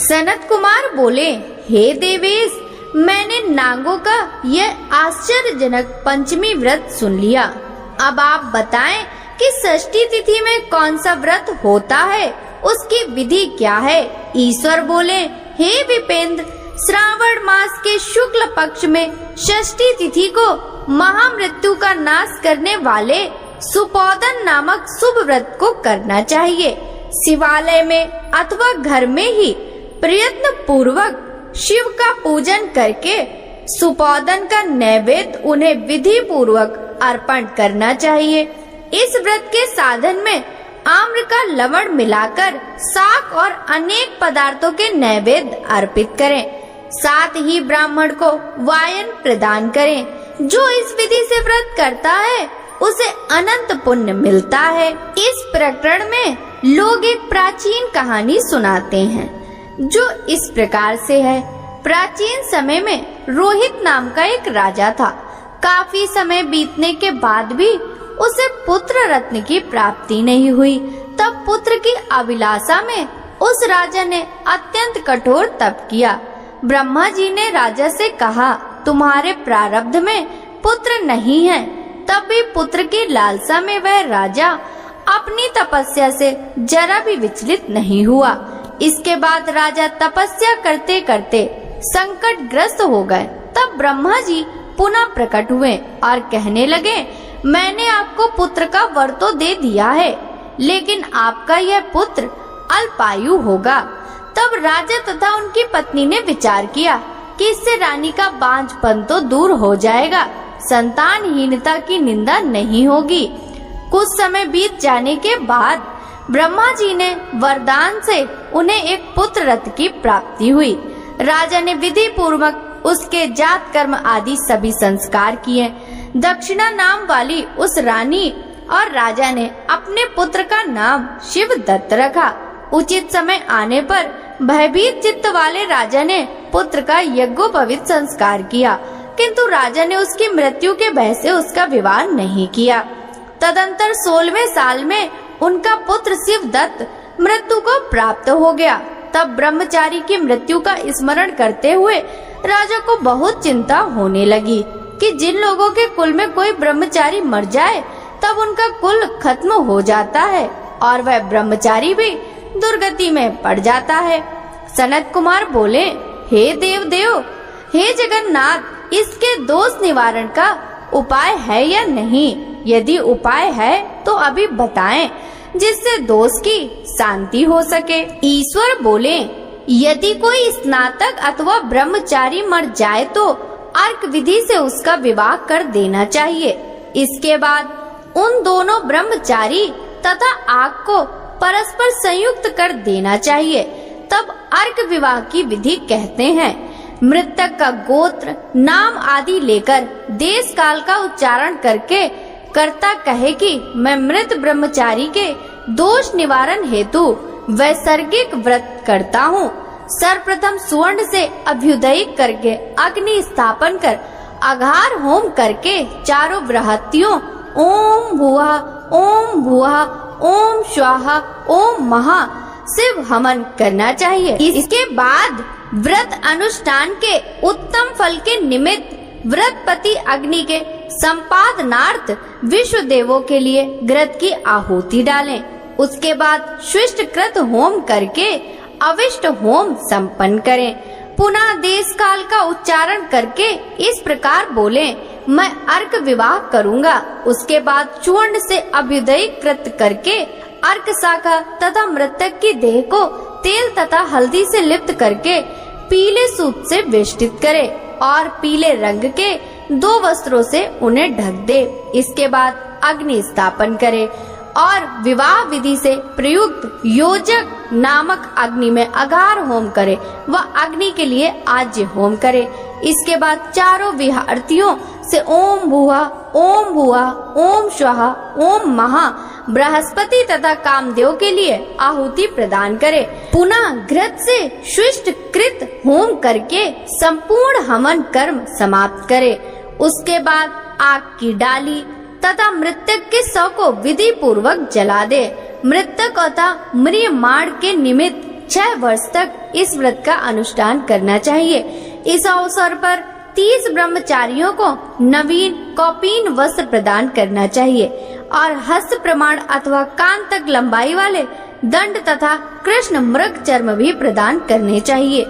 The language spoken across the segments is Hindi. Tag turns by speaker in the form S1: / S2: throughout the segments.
S1: सनत कुमार बोले, हे देवेश, मैंने नागों का यह आश्चर्यजनक पंचमी व्रत सुन लिया। अब आप बताएं कि षष्ठी तिथि में कौन सा व्रत होता है, उसकी विधि क्या है। ईश्वर बोले, हे विपेंद्र, श्रावण मास के शुक्ल पक्ष में षष्ठी तिथि को महामृत्यु का नाश करने वाले सुपोदन नामक शुभ व्रत को करना चाहिए। शिवालय में अथवा घर में ही प्रयत्न पूर्वक शिव का पूजन करके सुपोदन का नैवेद्य उन्हें विधि पूर्वक अर्पण करना चाहिए। इस व्रत के साधन में आम्र का लवण मिलाकर शाक और अनेक पदार्थों के नैवेद्य अर्पित करें। साथ ही ब्राह्मण को वायन प्रदान करें। जो इस विधि से व्रत करता है उसे अनंत पुण्य मिलता है। इस प्रकरण में लोग एक प्राचीन कहानी सुनाते हैं जो इस प्रकार से है। प्राचीन समय में रोहित नाम का एक राजा था। काफी समय बीतने के बाद भी उसे पुत्र रत्न की प्राप्ति नहीं हुई। तब पुत्र की अभिलाषा में उस राजा ने अत्यंत कठोर तप किया। ब्रह्मा जी ने राजा से कहा, तुम्हारे प्रारब्ध में पुत्र नहीं है। तब भी पुत्र की लालसा में वह राजा अपनी तपस्या से जरा भी विचलित नहीं हुआ। इसके बाद राजा तपस्या करते करते संकटग्रस्त हो गए। तब ब्रह्मा जी पुनः प्रकट हुए और कहने लगे, मैंने आपको पुत्र का वर तो दे दिया है, लेकिन आपका यह पुत्र अल्पायु होगा। तब राजा तथा उनकी पत्नी ने विचार किया कि इससे रानी का बांझपन तो दूर हो जाएगा, संतानहीनता की निंदा नहीं होगी। कुछ समय बीत जाने के बाद ब्रह्मा जी ने वरदान से उन्हें एक पुत्र रत्न की प्राप्ति हुई। राजा ने विधि पूर्वक उसके जात कर्म आदि सभी संस्कार किए। दक्षिणा नाम वाली उस रानी और राजा ने अपने पुत्र का नाम शिवदत्त रखा। उचित समय आने पर भयभीत चित्त वाले राजा ने पुत्र का यज्ञोपवीत संस्कार किया, किंतु राजा ने उसकी मृत्यु के भय से उसका विवाह नहीं किया। तदंतर 16वें साल में उनका पुत्र शिवदत्त मृत्यु को प्राप्त हो गया। तब ब्रह्मचारी की मृत्यु का स्मरण करते हुए राजा को बहुत चिंता होने लगी कि जिन लोगों के कुल में कोई ब्रह्मचारी मर जाए तब उनका कुल खत्म हो जाता है और वह ब्रह्मचारी भी दुर्गति में पड़ जाता है। सनत कुमार बोले, हे देव, हे जगन्नाथ, इसके दोष निवारण का उपाय है या नहीं? यदि उपाय है तो अभी बताएं, जिससे दोष की शांति हो सके। ईश्वर बोले, यदि कोई स्नातक अथवा ब्रह्मचारी मर जाए तो अर्क विधि से उसका विवाह कर देना चाहिए। इसके बाद उन दोनों ब्रह्मचारी तथा आग को परस्पर संयुक्त कर देना चाहिए। तब अर्क विवाह की विधि कहते हैं। मृतक का गोत्र, नाम आदि लेकर देश काल का उच्चारण करके कर्ता कहे कि मैं मृत ब्रह्मचारी के दोष निवारण हेतु वैसर्गिक व्रत करता हूँ। सर्वप्रथम सुवर्ण से अभ्युदय करके अग्नि स्थापन कर अघार होम करके चारों बृहत्तियों ओम भुवः ओम भुवः ओम स्वाहा ओम महा शिव हवन करना चाहिए। इसके बाद व्रत अनुष्ठान के उत्तम फल के निमित्त व्रतपति अग्नि के संपादनार्थ विश्व देवों के लिए घृत की आहुति डालें। उसके बाद शिष्टकृत होम करके अविष्ट होम संपन्न करें। पुनः देश काल का उच्चारण करके इस प्रकार बोले, मैं अर्क विवाह करूंगा। उसके बाद चूर्ण से अभ्युदय कृत करके अर्क शाखा तथा मृतक की देह को तेल तथा हल्दी से लिप्त करके पीले सूत से वेष्टित करे और पीले रंग के 2 वस्त्रों से उन्हें ढक दे। इसके बाद अग्नि स्थापन करे और विवाह विधि से प्रयुक्त योजक नामक अग्नि में अघार होम करे व अग्नि के लिए आज्य होम करे। इसके बाद चारों विहार्थियों से ओम भुवः ओम स्वाहा ओम महा बृहस्पति तथा कामदेव के लिए आहुति प्रदान करे। पुनः घृत से शिष्ट कृत होम करके संपूर्ण हवन कर्म समाप्त करे। उसके बाद आग की डाली तथा मृतक के शव को विधि पूर्वक जला दे। मृतक तथा म्रियमाण के निमित्त 6 वर्ष तक इस व्रत का अनुष्ठान करना चाहिए। इस अवसर पर 30 ब्रह्मचारियों को नवीन कौपीन वस्त्र प्रदान करना चाहिए और हस्त प्रमाण अथवा कान तक लंबाई वाले दंड तथा कृष्ण मृग चर्म भी प्रदान करने चाहिए।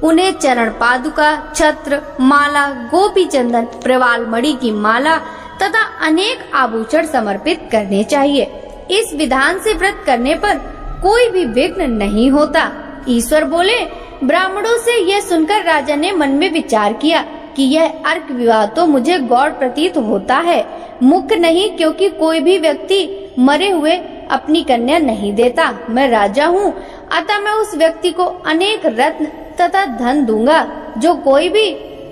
S1: उन्हें चरण पादुका, छत्र, माला, गोपी चंदन, प्रवाल मणि की माला तथा अनेक आभूषण समर्पित करने चाहिए। इस विधान से व्रत करने पर कोई भी विघ्न नहीं होता। ईश्वर बोले, ब्राह्मणों से यह सुनकर राजा ने मन में विचार किया कि यह अर्क विवाह तो मुझे गौड़ प्रतीत होता है, मुख्य नहीं, क्योंकि कोई भी व्यक्ति मरे हुए अपनी कन्या नहीं देता। मैं राजा हूँ, अतः मैं उस व्यक्ति को अनेक रत्न तथा धन दूंगा जो कोई भी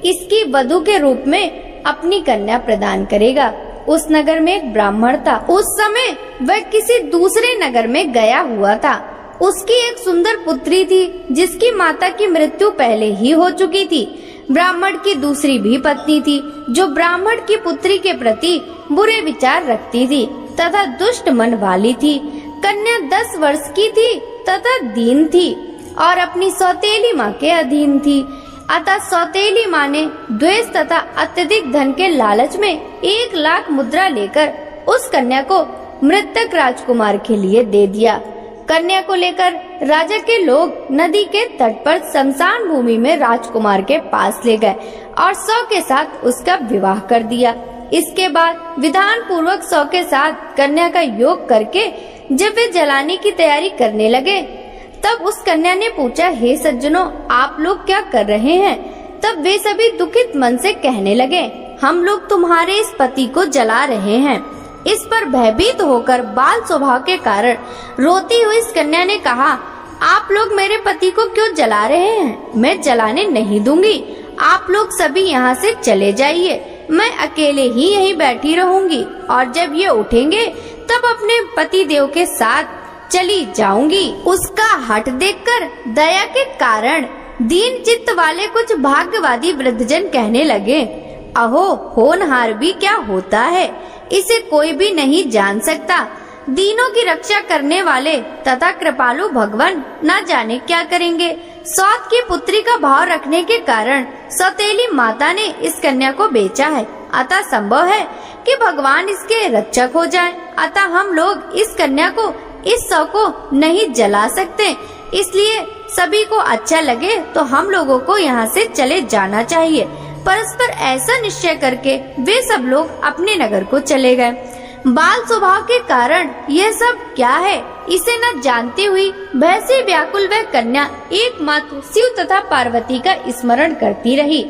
S1: इसकी वधू के रूप में अपनी कन्या प्रदान करेगा। उस नगर में एक ब्राह्मण था। उस समय वह किसी दूसरे नगर में गया हुआ था। उसकी एक सुंदर पुत्री थी जिसकी माता की मृत्यु पहले ही हो चुकी थी। ब्राह्मण की दूसरी भी पत्नी थी जो ब्राह्मण की पुत्री के प्रति बुरे विचार रखती थी तथा दुष्ट मन वाली थी। कन्या 10 वर्ष की थी तथा दीन थी और अपनी सौतेली माँ के अधीन थी। अतः सौतेली माँ ने द्वेष तथा अत्यधिक धन के लालच में 1 लाख मुद्रा लेकर उस कन्या को मृतक राजकुमार के लिए दे दिया। कन्या को लेकर राजा के लोग नदी के तट पर शमशान भूमि में राजकुमार के पास ले गए और 100 के साथ उसका विवाह कर दिया। इसके बाद विधान पूर्वक 100 के साथ कन्या का योग करके जब वे जलाने की तैयारी करने लगे तब उस कन्या ने पूछा, हे सज्जनों, आप लोग क्या कर रहे हैं? तब वे सभी दुखित मन से कहने लगे, हम लोग तुम्हारे इस पति को जला रहे हैं। इस पर भयभीत होकर बाल स्वभाव के कारण रोती हुई इस कन्या ने कहा, आप लोग मेरे पति को क्यों जला रहे हैं? मैं जलाने नहीं दूंगी। आप लोग सभी यहाँ से चले जाइए, मैं अकेले ही यहीं बैठी रहूंगी और जब ये उठेंगे तब अपने पति देव के साथ चली जाऊंगी। उसका हठ देखकर दया के कारण दीन चित्त वाले कुछ भाग्यवादी वृद्धजन कहने लगे, अहो, होनहार भी क्या होता है, इसे कोई भी नहीं जान सकता। दीनों की रक्षा करने वाले तथा कृपालु भगवान न जाने क्या करेंगे। सौत की पुत्री का भाव रखने के कारण सौतेली माता ने इस कन्या को बेचा है, अतः संभव है कि भगवान इसके रक्षक हो जाएं। अतः हम लोग इस कन्या को, इस शव को नहीं जला सकते, इसलिए सभी को अच्छा लगे तो हम लोगों को यहाँ से चले जाना चाहिए। परस्पर ऐसा निश्चय करके वे सब लोग अपने नगर को चले गए। बाल स्वभाव के कारण यह सब क्या है इसे न जानती हुई भय से व्याकुल वह कन्या एकमात्र शिव तथा पार्वती का स्मरण करती रही।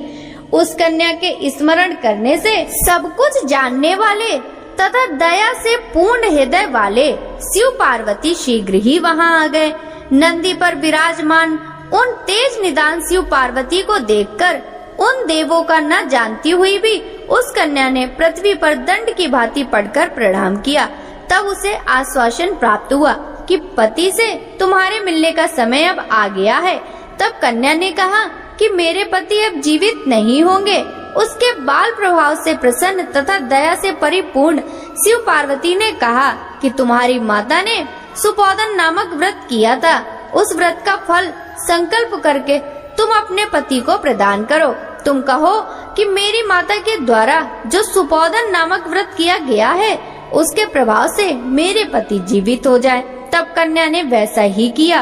S1: उस कन्या के स्मरण करने से सब कुछ जानने वाले तथा दया से पूर्ण हृदय वाले शिव पार्वती शीघ्र ही वहां आ गए। नंदी पर विराजमान उन तेज निदान शिव पार्वती को देखकर उन देवों का न जानती हुई भी उस कन्या ने पृथ्वी पर दंड की भांति पड़कर प्रणाम किया। तब उसे आश्वासन प्राप्त हुआ कि पति से तुम्हारे मिलने का समय अब आ गया है। तब कन्या ने कहा कि मेरे पति अब जीवित नहीं होंगे। उसके बाल प्रभाव से प्रसन्न तथा दया से परिपूर्ण शिव पार्वती ने कहा कि तुम्हारी माता ने सुपोदन नामक व्रत किया था, उस व्रत का फल संकल्प करके तुम अपने पति को प्रदान करो। तुम कहो कि मेरी माता के द्वारा जो सुपोदन नामक व्रत किया गया है उसके प्रभाव से मेरे पति जीवित हो जाए। तब कन्या ने वैसा ही किया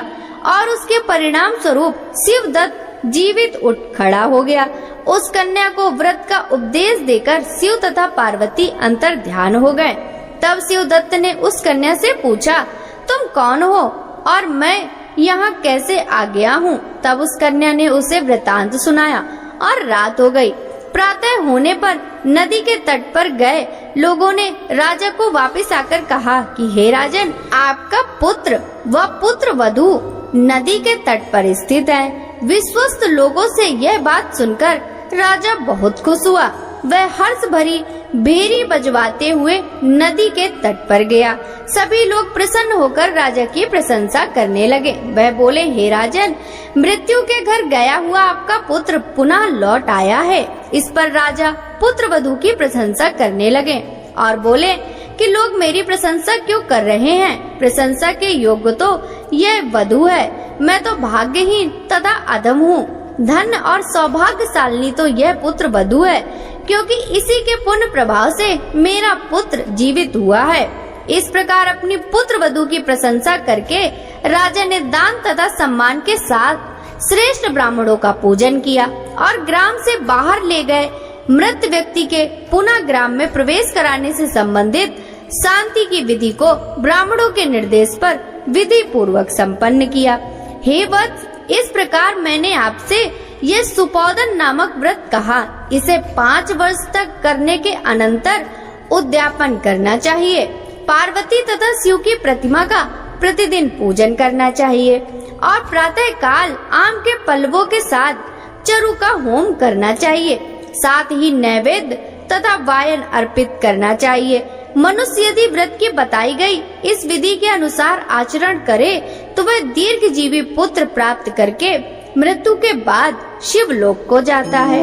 S1: और उसके परिणाम स्वरूप शिवदत्त जीवित उठ खड़ा हो गया। उस कन्या को व्रत का उपदेश देकर शिव तथा पार्वती अंतर ध्यान हो गए। तब शिवदत्त ने उस कन्या से पूछा, तुम कौन हो और मैं यहाँ कैसे आ गया हूँ? तब उस कन्या ने उसे वृतांत सुनाया और रात हो गई। प्रातः होने पर नदी के तट पर गए लोगों ने राजा को वापस आकर कहा कि हे राजन, आपका पुत्र व पुत्र वधू नदी के तट पर स्थित है। विश्वस्त लोगों से यह बात सुनकर राजा बहुत खुश हुआ। वह हर्ष भरी भेरी बजवाते हुए नदी के तट पर गया। सभी लोग प्रसन्न होकर राजा की प्रशंसा करने लगे। वह बोले, हे राजन, मृत्यु के घर गया हुआ आपका पुत्र पुनः लौट आया है। इस पर राजा पुत्र वधू की प्रशंसा करने लगे और बोले कि लोग मेरी प्रशंसा क्यों कर रहे हैं? प्रशंसा के योग्य तो यह वधू है मैं तो भाग्यहीन तथा अधम हूँ। धन और सौभाग्यशालिनी तो यह पुत्र वधू है, क्योंकि इसी के पुण्य प्रभाव से मेरा पुत्र जीवित हुआ है। इस प्रकार अपनी पुत्र वधू की प्रशंसा करके राजा ने दान तथा सम्मान के साथ श्रेष्ठ ब्राह्मणों का पूजन किया और ग्राम से बाहर ले गए मृत व्यक्ति के पुनः ग्राम में प्रवेश कराने से संबंधित शांति की विधि को ब्राह्मणों के निर्देश पर विधि पूर्वक संपन्न किया। हे वत्स, इस प्रकार मैंने आपसे यह सुपोदन नामक व्रत कहा। इसे 5 वर्ष तक करने के अनंतर उद्यापन करना चाहिए। पार्वती तथा शिव की प्रतिमा का प्रतिदिन पूजन करना चाहिए और प्रातः काल आम के पल्लवों के साथ चरु का होम करना चाहिए। साथ ही नैवेद्य तथा वायन अर्पित करना चाहिए। मनुष्य यदि व्रत की बताई गई इस विधि के अनुसार आचरण करे तो वह दीर्घजीवी पुत्र प्राप्त करके मृत्यु के बाद शिवलोक को जाता है।